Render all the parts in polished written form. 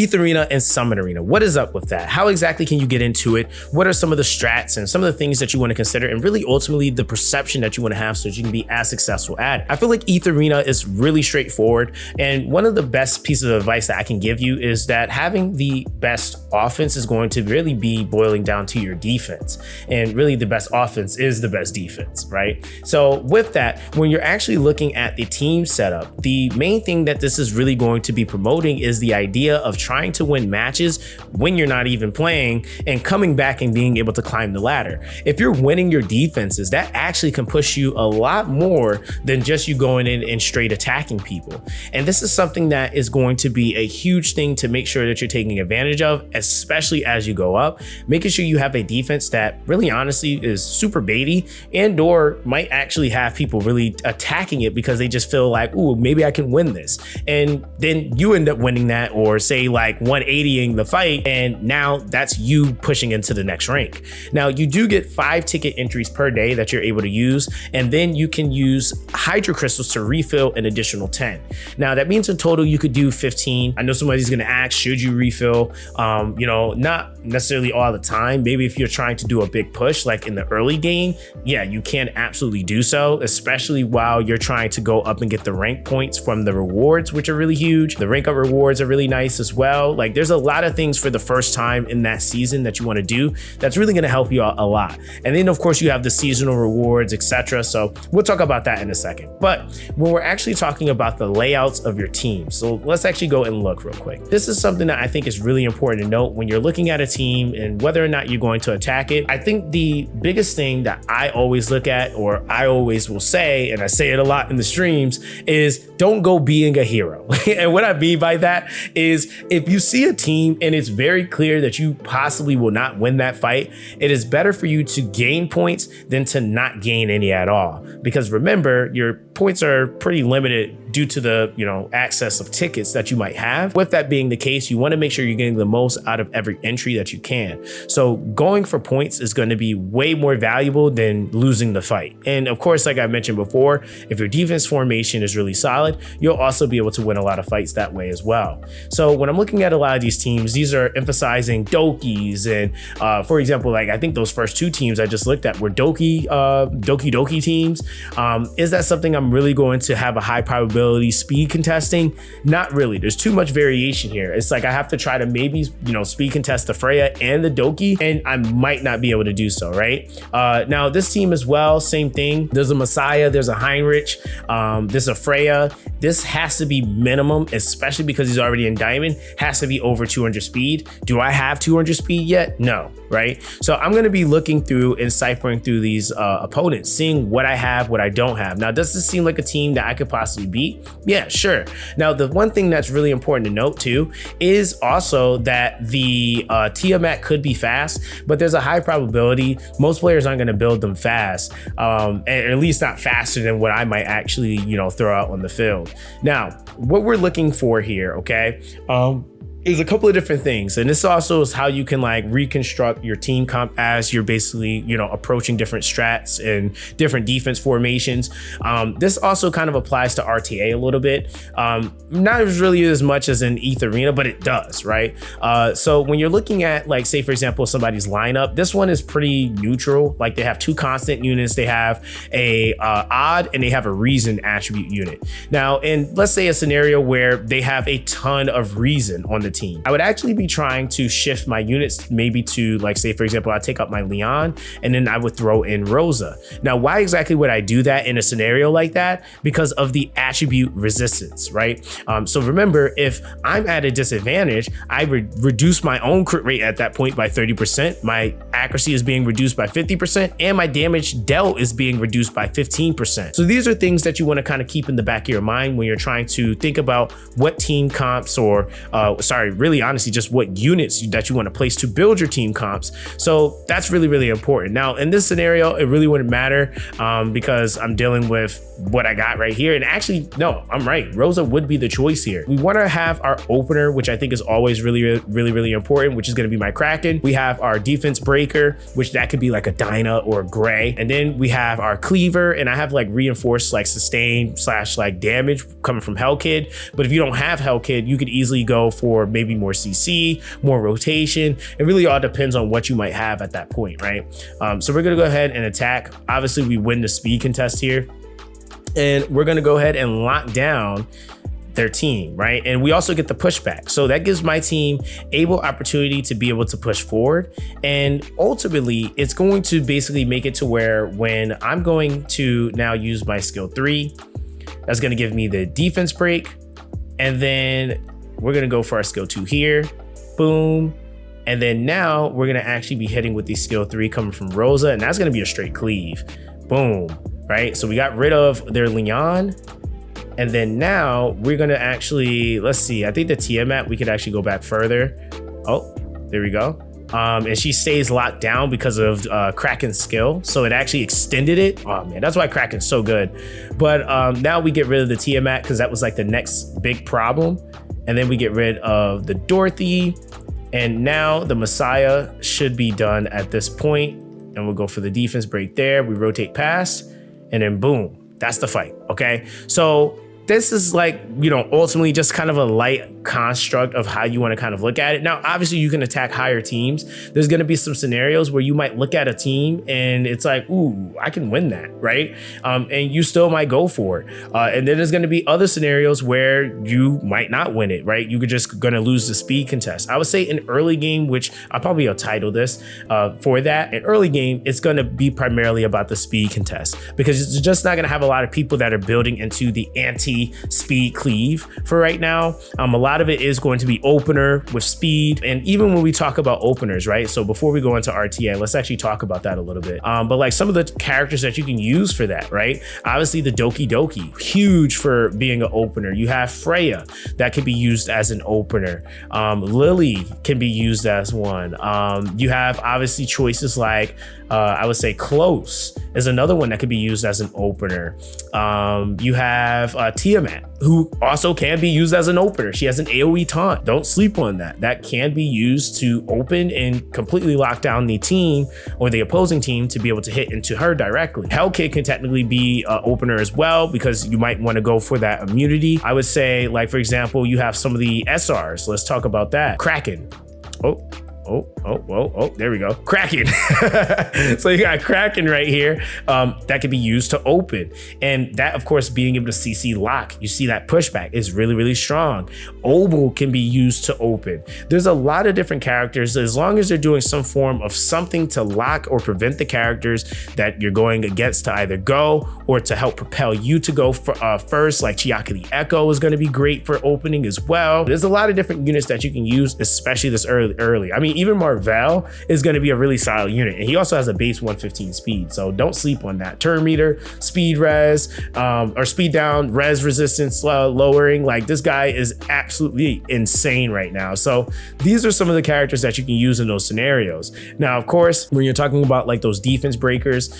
Etherena and Summon Arena. What is up with that? How exactly can you get into it? What are some of the strats and some of the things that you want to consider, and really ultimately the perception that you want to have so that you can be as successful at it? I feel like Etherena is really straightforward, and one of the best pieces of advice that I can give you is that having the best offense is going to really be boiling down to your defense, and really the best offense is the best defense, right? So with that, when you're actually looking at the team setup, the main thing that this is really going to be promoting is the idea of trying to win matches when you're not even playing and coming back and being able to climb the ladder. If you're winning your defenses, that actually can push you a lot more than just you going in and straight attacking people. And this is something that is going to be a huge thing to make sure that you're taking advantage of, especially as you go up, making sure you have a defense that really honestly is super baity and or might actually have people really attacking it because they just feel like, ooh, maybe I can win this. And then you end up winning that, or say like 180ing the fight, and now that's you pushing into the next rank. Now you do get 5 ticket entries per day that you're able to use, and then you can use Hydro Crystals to refill an additional 10. Now that means in total you could do 15. I know somebody's gonna ask, should you refill? Not necessarily all the time. Maybe if you're trying to do a big push like in the early game, yeah, you can absolutely do so, especially while you're trying to go up and get the rank points from the rewards, which are really huge. The rank up rewards are really nice as well. Like there's a lot of things for the first time in that season that you want to do that's really going to help you out a lot. And then of course you have the seasonal rewards, etc. So we'll talk about that in a second. But when we're actually talking about the layouts of your team, so let's actually go and look real quick. This is something that I think is really important to note when you're looking at a team and whether or not you're going to attack it. I think the biggest thing that I always look at, or I always will say, and I say it a lot in the streams, is don't go being a hero. And what I mean by that is if you see a team and it's very clear that you possibly will not win that fight, it is better for you to gain points than to not gain any at all. Because remember, your points are pretty limited due to the access of tickets that you might have. With that being the case, you want to make sure you're getting the most out of every entry that you can. So going for points is going to be way more valuable than losing the fight. And of course, like I mentioned before, if your defense formation is really solid, you'll also be able to win a lot of fights that way as well. So when I'm looking at a lot of these teams, these are emphasizing Dokis, and for example, like I think those first 2 teams I just looked at were Doki teams. Is that something I'm really going to have a high probability speed contesting? Not really. There's too much variation here. It's like I have to try to maybe speed contest the Freya and the Doki, and I might not be able to do so, right? Now this team as well, same thing. There's a Messiah, there's a Heinrich, there's a Freya. This has to be minimum, especially because he's already in Diamond, has to be over 200 speed. Do I have 200 speed yet? No, right? So I'm going to be looking through and ciphering through these opponents, seeing what I have, what I don't have. Now, does this seem like a team that I could possibly beat? Yeah, sure. Now, the one thing that's really important to note too is also that the Tiamat could be fast, but there's a high probability most players aren't going to build them fast, at least not faster than what I might actually, throw out on the field. Now, what we're looking for here, okay, is a couple of different things. And this also is how you can like reconstruct your team comp as you're basically, approaching different strats and different defense formations. This also kind of applies to RTA a little bit. Not really as much as in Etherena, but it does, right? So when you're looking at like, say for example, somebody's lineup, this one is pretty neutral. Like they have 2 constant units, they have a odd and they have a reason attribute unit. Now, in let's say a scenario where they have a ton of reason on the team, I would actually be trying to shift my units maybe to like, say for example, I take up my Leon and then I would throw in Rosa. Now, why exactly would I do that in a scenario like that? Because of the attribute resistance, right? So remember, if I'm at a disadvantage, I would reduce my own crit rate at that point by 30%. My accuracy is being reduced by 50% and my damage dealt is being reduced by 15%. So these are things that you want to kind of keep in the back of your mind when you're trying to think about what team comps or really honestly just what units that you want to place to build your team comps. So that's really, really important. Now in this scenario, it really wouldn't matter because I'm dealing with what I got right here. And actually, no, I'm right. Rosa would be the choice here. We want to have our opener, which I think is always really, really, really important, which is going to be my Kraken. We have our defense breaker, which that could be like a Dyna or Gray. And then we have our cleaver, and I have like reinforced like sustain / like damage coming from Hellkid. But if you don't have Hellkid, you could easily go for maybe more CC, more rotation. It really all depends on what you might have at that point, right? So we're gonna go ahead and attack. Obviously, we win the speed contest here. And we're gonna go ahead and lock down their team, right? And we also get the pushback. So that gives my team able opportunity to be able to push forward. And ultimately, it's going to basically make it to where when I'm going to now use my skill 3, that's gonna give me the defense break. And then we're gonna go for our skill 2 here, boom. And then now we're gonna actually be hitting with the skill 3 coming from Rosa, and that's gonna be a straight cleave, boom, right? So we got rid of their Leon. And then now we're gonna actually, let's see, I think the Tiamat, we could actually go back further. Oh, there we go. And she stays locked down because of Kraken's skill. So it actually extended it. Oh man, that's why Kraken's so good. But now we get rid of the Tiamat because that was like the next big problem. And then we get rid of the Dorothy. And now the Messiah should be done at this point. And we'll go for the defense break there. We rotate past and then boom. That's the fight, okay? So this is like, ultimately just kind of a light construct of how you want to kind of look at it. Now, obviously you can attack higher teams. There's going to be some scenarios where you might look at a team and it's like, ooh, I can win that, right? And you still might go for it. And then there's going to be other scenarios where you might not win it, right? You're just going to lose the speed contest. I would say in early game, which I'll probably title this for that. In early game, it's going to be primarily about the speed contest because it's just not going to have a lot of people that are building into the anti-speed cleave for right now. A lot of it is going to be opener with speed. And even when we talk about openers, right? So before we go into RTA, let's actually talk about that a little bit. But like some of the characters that you can use for that, right? Obviously the Doki Doki, huge for being an opener. You have Freya that can be used as an opener. Lily can be used as one. You have obviously choices like, I would say Close is another one that could be used as an opener. You have Tiamat, who also can be used as an opener. She has an AoE taunt. Don't sleep on that. That can be used to open and completely lock down the team or the opposing team to be able to hit into her directly. Hellkit can technically be an opener as well because you might want to go for that immunity. I would say, like, for example, you have some of the SRs. Let's talk about that. Kraken. Oh, there we go. Kraken. So you got Kraken right here that can be used to open. And that, of course, being able to CC lock, you see that pushback is really, really strong. Obel can be used to open. There's a lot of different characters. As long as they're doing some form of something to lock or prevent the characters that you're going against to either go or to help propel you to go first, like Chiaki the Echo is going to be great for opening as well. There's a lot of different units that you can use, especially this early. I mean, even Marvel is going to be a really solid unit, and he also has a base 115 speed, so don't sleep on that. Turn meter, speed res, or speed down, res resistance lowering. Like, this guy is absolutely insane right now. So these are some of the characters that you can use in those scenarios. Now, of course, when you're talking about like those defense breakers,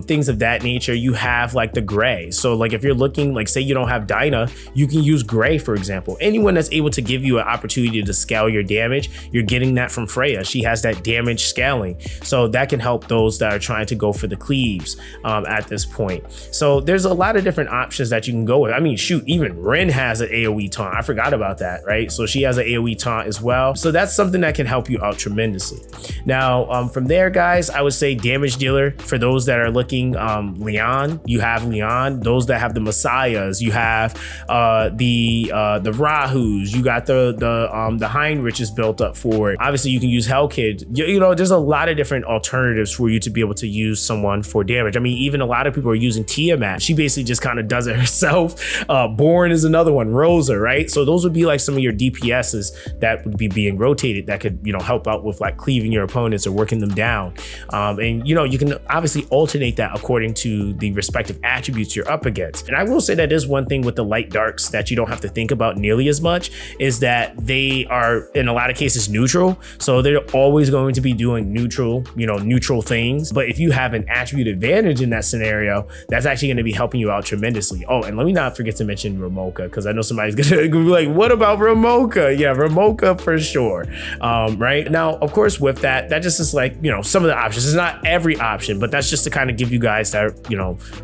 things of that nature, you have like the Gray. So like if you're looking, like say you don't have Dinah, you can use Gray, for example. Anyone that's able to give you an opportunity to scale your damage, you're getting that from Freya. She has that damage scaling, so that can help those that are trying to go for the cleaves at this point. So there's a lot of different options that you can go with. I mean, shoot, even Ren has an AoE taunt. I forgot about that, right? So she has an AoE taunt as well. So that's something that can help you out tremendously. Now, from there, guys, I would say damage dealer for those that are looking. Leon, you have Leon. Those that have the Messiahs, you have the Rahus. You got the Heinrich is built up for it. Obviously, you can use Hellkid. You know, there's a lot of different alternatives for you to be able to use someone for damage. I mean, even a lot of people are using Tiamat. She basically just kind of does it herself. Born is another one. Rosa, right? So those would be like some of your DPSs that would be being rotated that could, you know, help out with like cleaving your opponents or working them down. And, you know, you can obviously alternate that according to the respective attributes you're up against. And I will say that is one thing with the light darks that you don't have to think about nearly as much, is that they are in a lot of cases neutral. So So they're always going to be doing neutral things. But if you have an attribute advantage in that scenario, that's actually going to be helping you out tremendously. Oh, and let me not forget to mention Ramoka, because I know somebody's going to be like, what about Ramoka? Yeah, Ramoka for sure. Right now, of course, with that just is like, some of the options. It's not every option, but that's just to kind of give you guys that,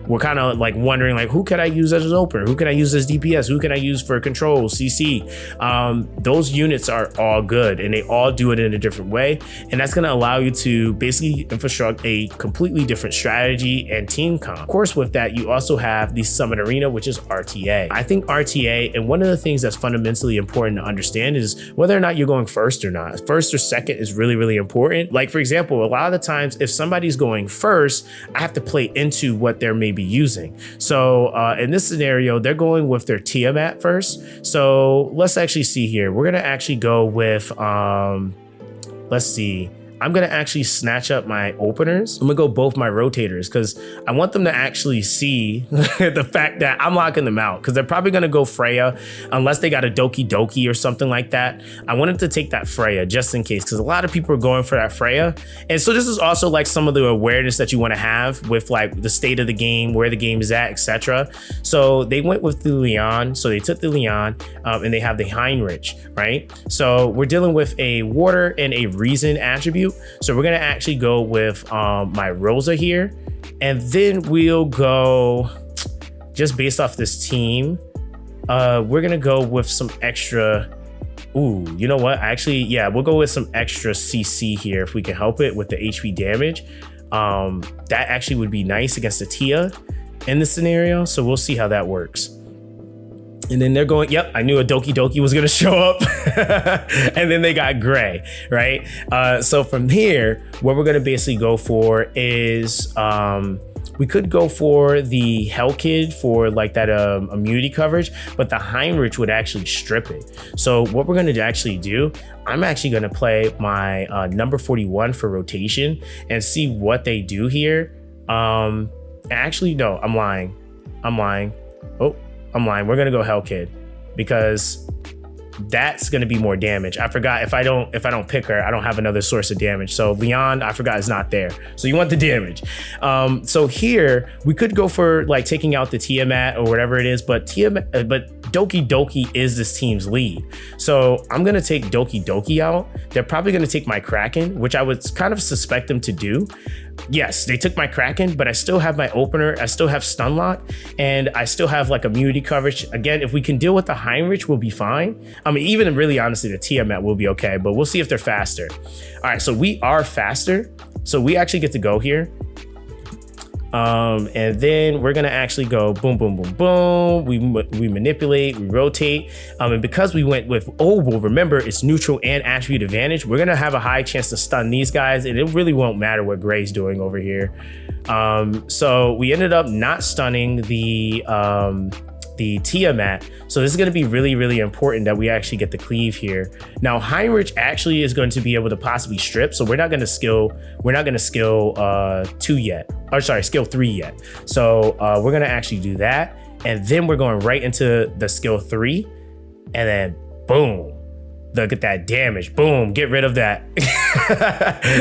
we're kind of like wondering, like, who can I use as an opener? Who can I use as DPS? Who can I use for control, CC? Those units are all good, and they all do it in a different way. And that's going to allow you to basically infrastruct a completely different strategy and team comp. Of course, with that, you also have the Summit Arena, which is RTA. I think RTA, and one of the things that's fundamentally important to understand is whether or not you're going first or not. First or second is really, really important. Like, for example, a lot of the times, if somebody's going first, I have to play into what they're maybe using. So in this scenario, they're going with their Tiamat first. So let's actually see here. We're going to actually go with, let's see. I'm going to actually snatch up my openers. I'm going to go both my rotators because I want them to actually see the fact that I'm locking them out, because they're probably going to go Freya unless they got a Doki Doki or something like that. I wanted to take that Freya just in case, because a lot of people are going for that Freya. And so this is also like some of the awareness that you want to have with like the state of the game, where the game is at, etc. So they went with the Leon. So they took the Leon and they have the Heinrich, right? So we're dealing with a water and a reason attribute. So we're gonna actually go with my Rosa here, and then we'll go just based off this team. We're gonna go with some extra. Ooh, you know what? Actually, yeah, we'll go with some extra CC here if we can help it with the HP damage. That actually would be nice against the Tia in this scenario. So we'll see how that works. And then they're going, yep, I knew a Doki Doki was gonna show up. And then they got Gray, right? So from here, what we're gonna basically go for is, we could go for the Hell Kid for like that immunity coverage, but the Heinrich would actually strip it. So what we're gonna actually do, I'm actually gonna play my number 41 for rotation and see what they do here. Actually, no, I'm lying. Oh, I'm lying. We're gonna go Hell Kid because that's gonna be more damage. I forgot if I don't pick her, I don't have another source of damage. So Leon, I forgot, is not there. So you want the damage. So here we could go for like taking out the Tiamat or whatever it is, but Doki Doki is this team's lead. So I'm gonna take Doki Doki out. They're probably gonna take my Kraken, which I would kind of suspect them to do. Yes, they took my Kraken, but I still have my opener. I still have stun lock, and I still have like immunity coverage. Again, if we can deal with the Heinrich, we'll be fine. I mean, even really honestly, the Tiamat will be okay, but we'll see if they're faster. All right, so we are faster. So we actually get to go here. And then we're gonna actually go boom, boom, boom, boom. We manipulate, we rotate. And because we went with, well, remember, it's neutral and attribute advantage, we're gonna have a high chance to stun these guys, and it really won't matter what Gray's doing over here. So we ended up not stunning the Tiamat. So this is going to be really, really important that we actually get the cleave here. Now Heinrich actually is going to be able to possibly strip. So we're not going to skill 2 yet. Or sorry, skill 3 yet. So we're going to actually do that. And then we're going right into the skill 3. And then boom. Look at that damage. Boom, get rid of that.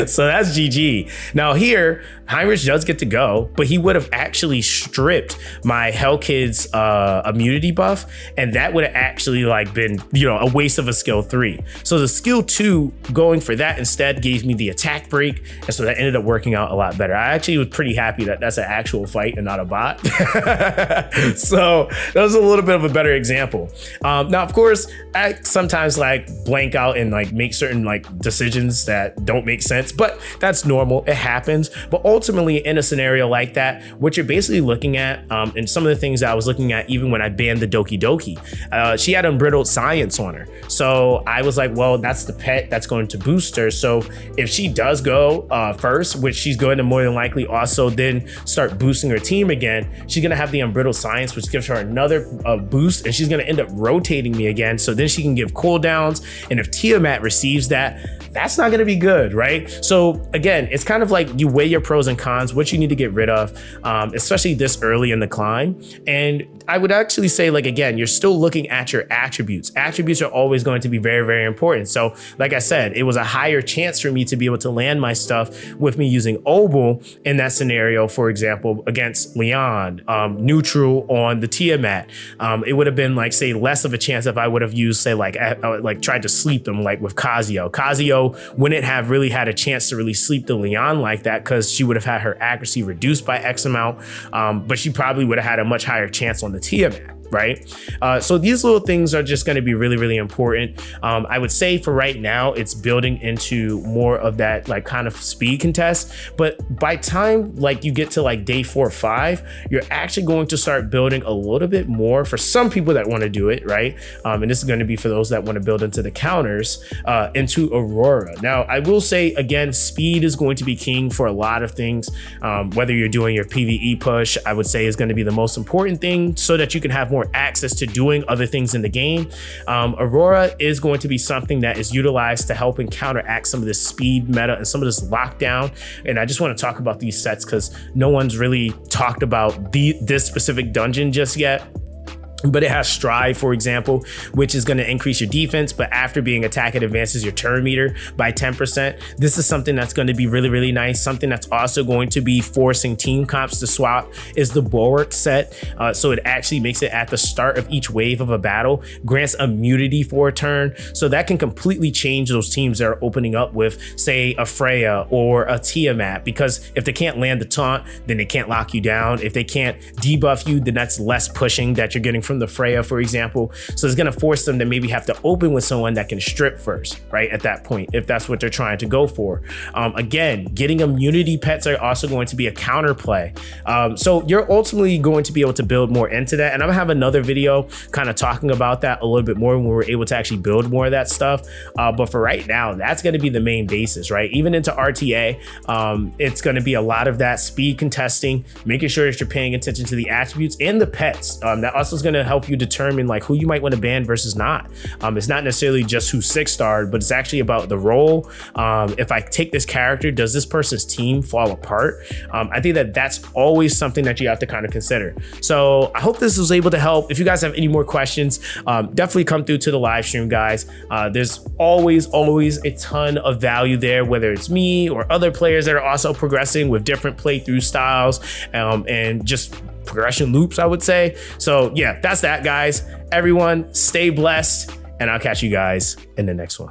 So that's GG. Now here, Heinrich does get to go, but he would have actually stripped my Hell Kid's immunity buff, and that would have actually like been, a waste of a skill 3. So the skill 2 going for that instead gave me the attack break, and so that ended up working out a lot better. I actually was pretty happy that that's an actual fight and not a bot. So that was a little bit of a better example. Now, of course, I sometimes like blank out and like make certain like decisions that don't make sense, but that's normal. It happens. But ultimately, in a scenario like that, what you're basically looking at, and some of the things that I was looking at even when I banned the Doki Doki, she had Unbridled Science on her. So I was like, well, that's the pet that's going to boost her. So if she does go first, which she's going to more than likely also then start boosting her team again, she's going to have the Unbridled Science, which gives her another boost, and she's going to end up rotating me again. So then she can give cooldowns. And if Tiamat receives that, that's not going to be good, right? So again, it's kind of like you weigh your pros and cons, what you need to get rid of, especially this early in the climb. And I would actually say, like, again, you're still looking at your attributes. Attributes are always going to be very, very important. So like I said, it was a higher chance for me to be able to land my stuff with me using Obel in that scenario, for example, against Leon, neutral on the Tiamat. It would have been like, say, less of a chance if I would have used, say, like tried to sleep them like with Kazuo. Kazuo wouldn't have really had a chance to really sleep the Leon like that because she would have had her accuracy reduced by X amount, but she probably would have had a much higher chance on the Tiamat. Right? So these little things are just going to be really, really important. I would say for right now, it's building into more of that like kind of speed contest. But by time like you get to like day 4 or 5, you're actually going to start building a little bit more for some people that want to do it, right? And this is going to be for those that want to build into the counters, into Aurora. Now, I will say again, speed is going to be king for a lot of things. Whether you're doing your PvE push, I would say is going to be the most important thing so that you can have more access to doing other things in the game. Aurora is going to be something that is utilized to help and counteract some of this speed meta and some of this lockdown. And I just want to talk about these sets because no one's really talked about this specific dungeon just yet. But it has Strive, for example, which is going to increase your defense. But after being attacked, it advances your turn meter by 10%. This is something that's going to be really, really nice. Something that's also going to be forcing team comps to swap is the Bulwark set. So it actually makes it at the start of each wave of a battle, grants immunity for a turn. So that can completely change those teams that are opening up with, say, a Freya or a Tiamat. Because if they can't land the taunt, then they can't lock you down. If they can't debuff you, then that's less pushing that you're getting from the Freya, for example. So it's going to force them to maybe have to open with someone that can strip first, right? At that point, if that's what they're trying to go for. Again, getting immunity pets are also going to be a counterplay. So you're ultimately going to be able to build more into that. And I'm gonna have another video kind of talking about that a little bit more when we're able to actually build more of that stuff. But for right now, that's going to be the main basis, right? Even into RTA, it's going to be a lot of that speed contesting, making sure that you're paying attention to the attributes and the pets. That also is going to help you determine like who you might want to ban versus not. It's not necessarily just who's 6-starred, but it's actually about the role. If I take this character, does this person's team fall apart? I think that that's always something that you have to kind of consider. So I hope this was able to help. If you guys have any more questions, definitely come through to the live stream, guys. There's always a ton of value there, whether it's me or other players that are also progressing with different playthrough styles, and just progression loops, I would say. So yeah, that's that, guys. Everyone stay blessed, and I'll catch you guys in the next one.